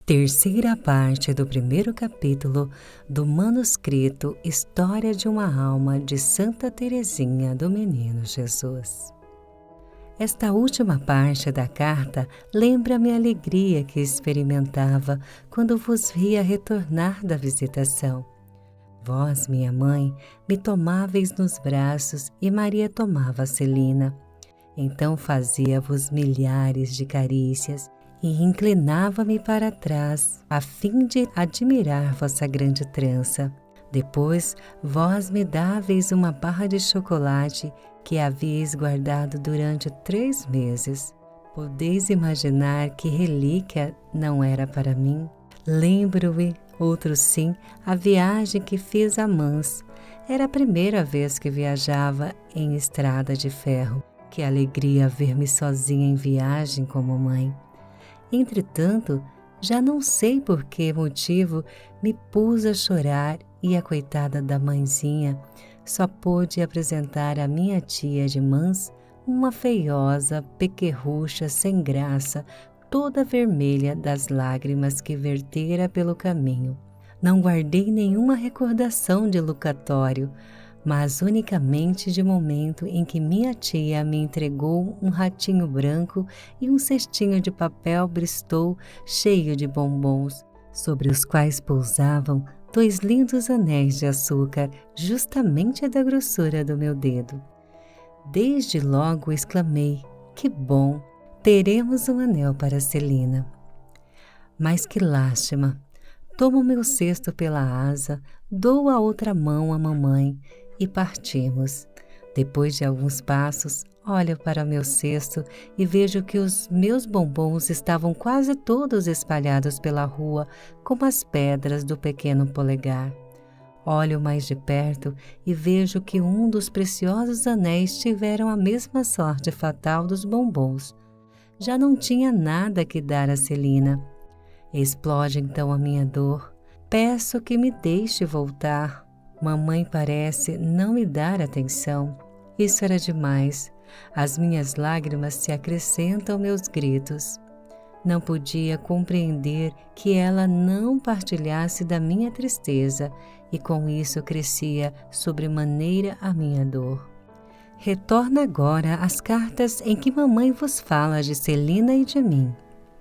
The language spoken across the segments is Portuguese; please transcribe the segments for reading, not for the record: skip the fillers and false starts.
Terceira parte do primeiro capítulo do manuscrito História de uma Alma de Santa Teresinha do Menino Jesus. Esta última parte da carta lembra-me a alegria que experimentava quando vos via retornar da visitação. Vós, minha mãe, me tomáveis nos braços e Maria tomava Celina. Então fazia-vos milhares de carícias e inclinava-me para trás, a fim de admirar vossa grande trança. Depois, vós me dáveis uma barra de chocolate que havíeis guardado durante 3 meses. Podeis imaginar que relíquia não era para mim? Lembro-me, outro sim, a viagem que fiz a Mans. Era a primeira vez que viajava em estrada de ferro. Que alegria ver-me sozinha em viagem como mãe. Entretanto, já não sei por que motivo me pus a chorar e a coitada da mãezinha só pôde apresentar à minha tia de Mans uma feiosa pequerrucha sem graça, toda vermelha das lágrimas que vertera pelo caminho. Não guardei nenhuma recordação de Lucatório, mas unicamente de momento em que minha tia me entregou um ratinho branco e um cestinho de papel Bristol cheio de bombons, sobre os quais pousavam 2 lindos anéis de açúcar, justamente da grossura do meu dedo. Desde logo exclamei: que bom, teremos um anel para Celina. Mas que lástima! Tomo meu cesto pela asa, dou a outra mão à mamãe e partimos. Depois de alguns passos, olho para meu cesto e vejo que os meus bombons estavam quase todos espalhados pela rua, como as pedras do pequeno polegar. Olho mais de perto e vejo que um dos preciosos anéis tiveram a mesma sorte fatal dos bombons. Já não tinha nada que dar a Celina. Explode então a minha dor. Peço que me deixe voltar. Mamãe parece não me dar atenção. Isso era demais. As minhas lágrimas se acrescentam aos meus gritos. Não podia compreender que ela não partilhasse da minha tristeza e com isso crescia sobremaneira a minha dor. Retorno agora às cartas em que mamãe vos fala de Celina e de mim.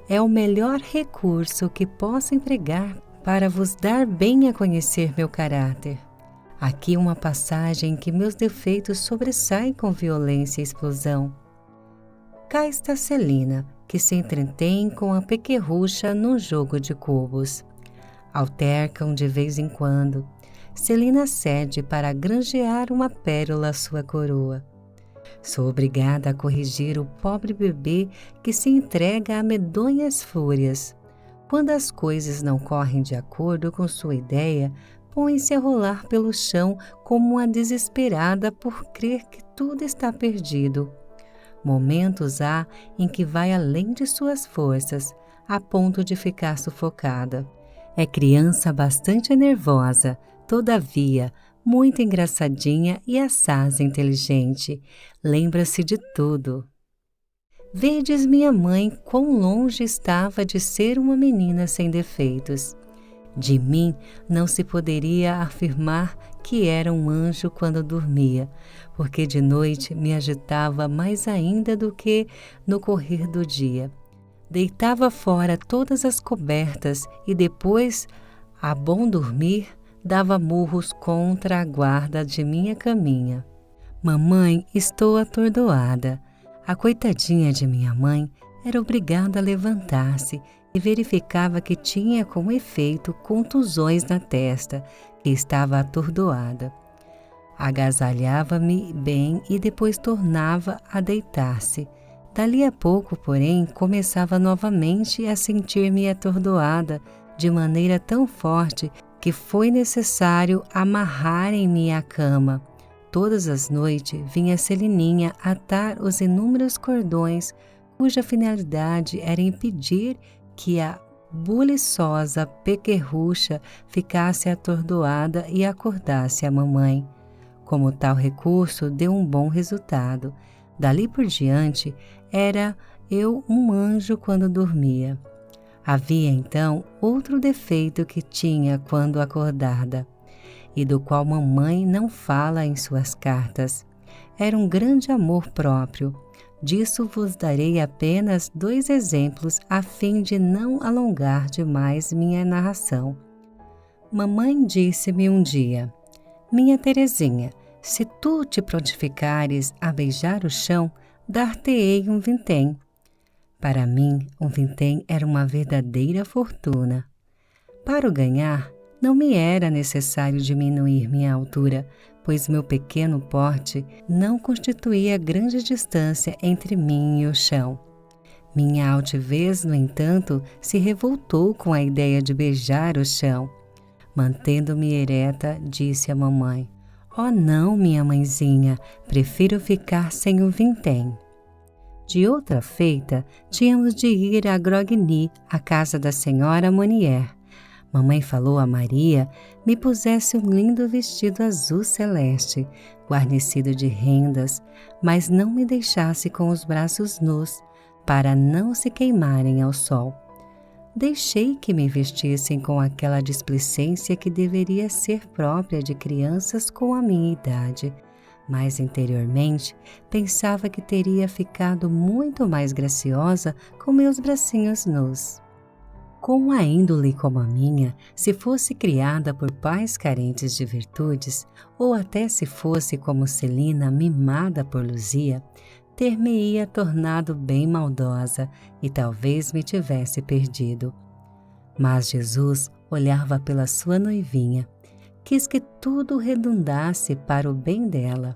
É o melhor recurso que posso empregar para vos dar bem a conhecer meu caráter. Aqui uma passagem em que meus defeitos sobressaem com violência e explosão. Cá está Celina, que se entretém com a pequerrucha num jogo de cubos. Altercam de vez em quando. Celina cede para granjear uma pérola à sua coroa. Sou obrigada a corrigir o pobre bebê que se entrega a medonhas fúrias. Quando as coisas não correm de acordo com sua ideia, põe-se a rolar pelo chão como uma desesperada por crer que tudo está perdido. Momentos há em que vai além de suas forças, a ponto de ficar sufocada. É criança bastante nervosa, todavia, muito engraçadinha e assaz inteligente. Lembra-se de tudo. Vedes minha mãe quão longe estava de ser uma menina sem defeitos. De mim não se poderia afirmar que era um anjo quando dormia, porque de noite me agitava mais ainda do que no correr do dia. Deitava fora todas as cobertas e depois, a bom dormir, dava murros contra a guarda de minha caminha. Mamãe, estou atordoada. A coitadinha de minha mãe era obrigada a levantar-se e verificava que tinha com efeito contusões na testa, que estava atordoada. Agasalhava-me bem e depois tornava a deitar-se. Dali a pouco, porém, começava novamente a sentir-me atordoada, de maneira tão forte que foi necessário amarrarem-me à cama. Todas as noites vinha Celininha atar os inúmeros cordões, cuja finalidade era impedir que a buliçosa pequerrucha ficasse atordoada e acordasse a mamãe. Como tal recurso deu um bom resultado. Dali por diante, era eu um anjo quando dormia. Havia então outro defeito que tinha quando acordada, e do qual mamãe não fala em suas cartas. Era um grande amor próprio. Disso vos darei apenas 2 exemplos a fim de não alongar demais minha narração. Mamãe disse-me um dia: minha Terezinha, se tu te prontificares a beijar o chão, dar-te-ei um vintém. Para mim, um vintém era uma verdadeira fortuna. Para o ganhar, não me era necessário diminuir minha altura, pois meu pequeno porte não constituía grande distância entre mim e o chão. Minha altivez, no entanto, se revoltou com a ideia de beijar o chão. Mantendo-me ereta, disse a mamãe: "Oh não, minha mãezinha, prefiro ficar sem o vintém." De outra feita, tínhamos de ir a Grogny, à casa da senhora Monier. Mamãe falou a Maria me pusesse um lindo vestido azul celeste, guarnecido de rendas, mas não me deixasse com os braços nus, para não se queimarem ao sol. Deixei que me vestissem com aquela displicência que deveria ser própria de crianças com a minha idade, mas interiormente pensava que teria ficado muito mais graciosa com meus bracinhos nus. Com uma índole como a minha, se fosse criada por pais carentes de virtudes, ou até se fosse como Celina mimada por Luzia, ter-me-ia tornado bem maldosa e talvez me tivesse perdido. Mas Jesus olhava pela sua noivinha, quis que tudo redundasse para o bem dela.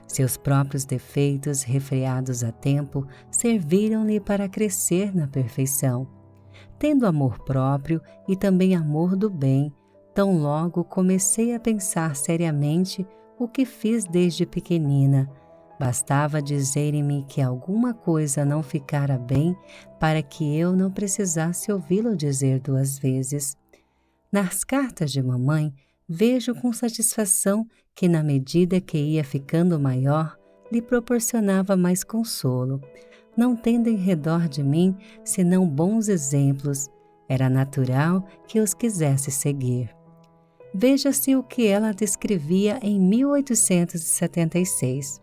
Seus próprios defeitos, refreados a tempo, serviram-lhe para crescer na perfeição. Tendo amor próprio e também amor do bem, tão logo comecei a pensar seriamente o que fiz desde pequenina. Bastava dizerem-me que alguma coisa não ficara bem para que eu não precisasse ouvi-lo dizer 2 vezes. Nas cartas de mamãe, vejo com satisfação que, na medida que ia ficando maior, lhe proporcionava mais consolo. Não tendo em redor de mim senão bons exemplos, era natural que os quisesse seguir. Veja-se o que ela descrevia em 1876.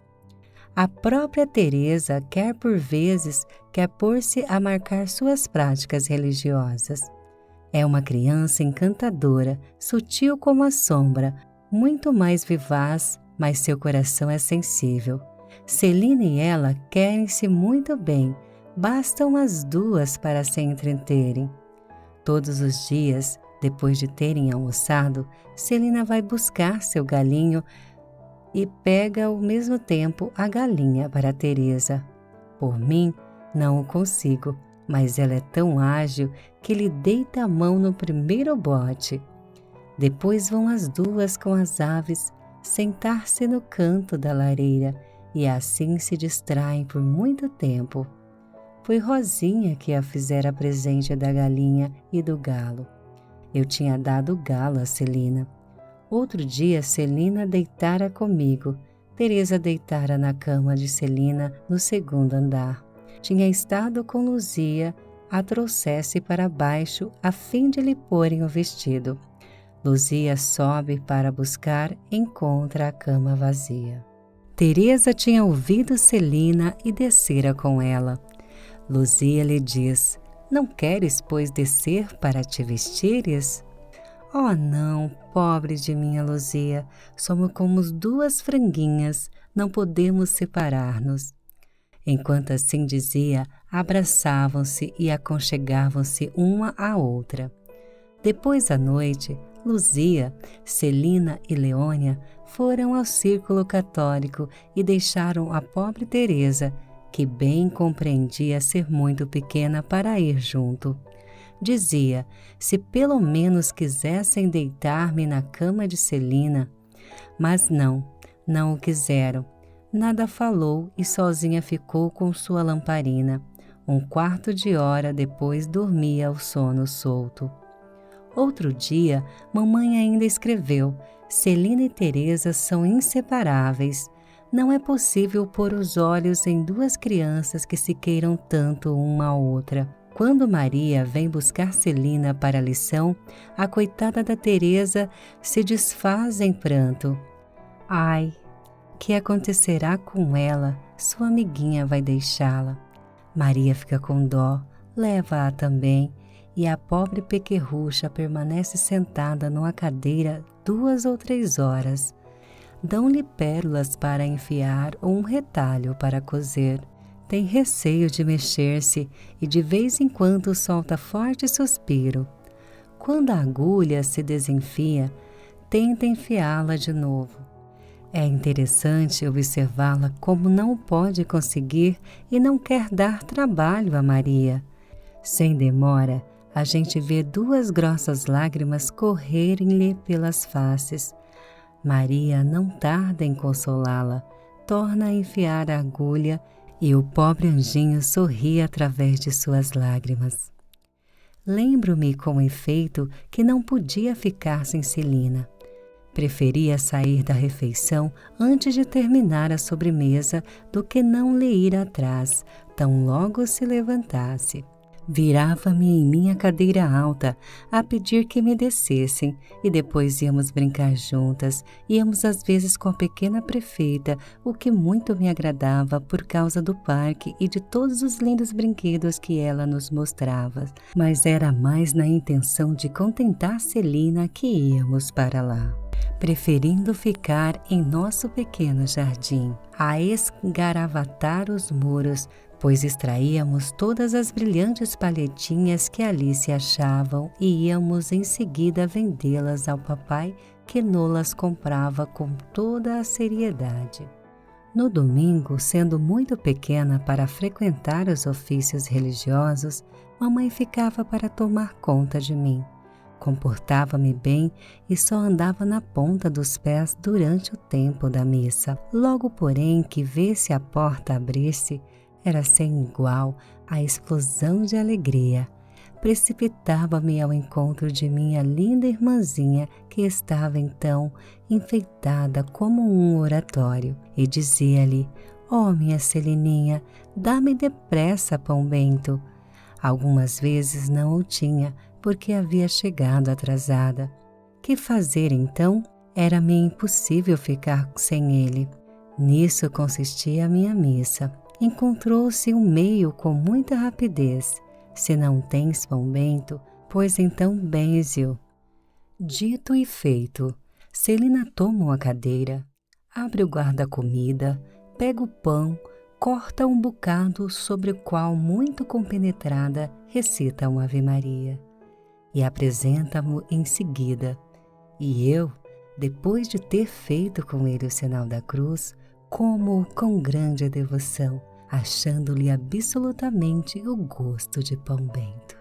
A própria Teresa quer por vezes pôr-se a marcar suas práticas religiosas. É uma criança encantadora, sutil como a sombra, muito mais vivaz, mas seu coração é sensível. Celina e ela querem-se muito bem, bastam as 2 para se entreterem. Todos os dias, depois de terem almoçado, Celina vai buscar seu galinho e pega ao mesmo tempo a galinha para Teresa. Por mim, não o consigo, mas ela é tão ágil que lhe deita a mão no primeiro bote. Depois vão as 2 com as aves sentar-se no canto da lareira e assim se distraem por muito tempo. Foi Rosinha que a fizera presente da galinha e do galo. Eu tinha dado o galo a Celina. Outro dia Celina deitara comigo. Teresa deitara na cama de Celina no 2º andar. Tinha estado com Luzia, a trouxesse para baixo a fim de lhe porem o vestido. Luzia sobe para buscar, encontra a cama vazia. Teresa tinha ouvido Celina e descera com ela. Luzia lhe diz: "Não queres, pois, descer para te vestires?" "Oh, não, pobre de minha Luzia, somos como 2 franguinhas, não podemos separar-nos." Enquanto assim dizia, abraçavam-se e aconchegavam-se uma à outra. Depois à noite, Luzia, Celina e Leônia foram ao círculo católico e deixaram a pobre Teresa, que bem compreendia ser muito pequena para ir junto. Dizia, se pelo menos quisessem deitar-me na cama de Celina, mas não o quiseram. Nada falou e sozinha ficou com sua lamparina. 1/4 de hora depois dormia ao sono solto. Outro dia, mamãe ainda escreveu: "Celina e Teresa são inseparáveis. Não é possível pôr os olhos em 2 crianças que se queiram tanto uma à outra." Quando Maria vem buscar Celina para a lição, a coitada da Teresa se desfaz em pranto. Ai, que acontecerá com ela? Sua amiguinha vai deixá-la. Maria fica com dó, leva-a também, e a pobre pequerrucha permanece sentada numa cadeira 2 ou 3 horas. Dão-lhe pérolas para enfiar ou um retalho para coser. Tem receio de mexer-se e de vez em quando solta forte suspiro. Quando a agulha se desenfia, tenta enfiá-la de novo. É interessante observá-la como não pode conseguir e não quer dar trabalho a Maria. Sem demora, a gente vê 2 grossas lágrimas correrem-lhe pelas faces. Maria não tarda em consolá-la, torna a enfiar a agulha e o pobre anjinho sorri através de suas lágrimas. Lembro-me com efeito que não podia ficar sem Celina. Preferia sair da refeição antes de terminar a sobremesa do que não lhe ir atrás, tão logo se levantasse. Virava-me em minha cadeira alta a pedir que me descessem e depois íamos brincar juntas. Íamos às vezes com a pequena prefeita, o que muito me agradava por causa do parque e de todos os lindos brinquedos que ela nos mostrava. Mas era mais na intenção de contentar Celina que íamos para lá, preferindo ficar em nosso pequeno jardim, a esgaravatar os muros, pois extraíamos todas as brilhantes palhetinhas que ali se achavam e íamos em seguida vendê-las ao papai, que nolas comprava com toda a seriedade. No domingo, sendo muito pequena para frequentar os ofícios religiosos, mamãe ficava para tomar conta de mim. Comportava-me bem e só andava na ponta dos pés durante o tempo da missa. Logo, porém, que vê-se a porta abrir-se, era sem igual a explosão de alegria. Precipitava-me ao encontro de minha linda irmãzinha, que estava então enfeitada como um oratório, e dizia-lhe: "Oh, minha Celininha, dá-me depressa pão bento." Algumas vezes não o tinha, porque havia chegado atrasada. Que fazer então? Era-me impossível ficar sem ele. Nisso consistia a minha missa. Encontrou-se um meio com muita rapidez. Se não tens pão bento, pois então benze-o. Dito e feito, Celina toma uma cadeira, abre o guarda-comida, pega o pão, corta um bocado sobre o qual, muito compenetrada, recita uma Ave-Maria e apresenta-mo em seguida. E eu, depois de ter feito com ele o sinal da cruz, como com grande devoção, achando-lhe absolutamente o gosto de pão bento.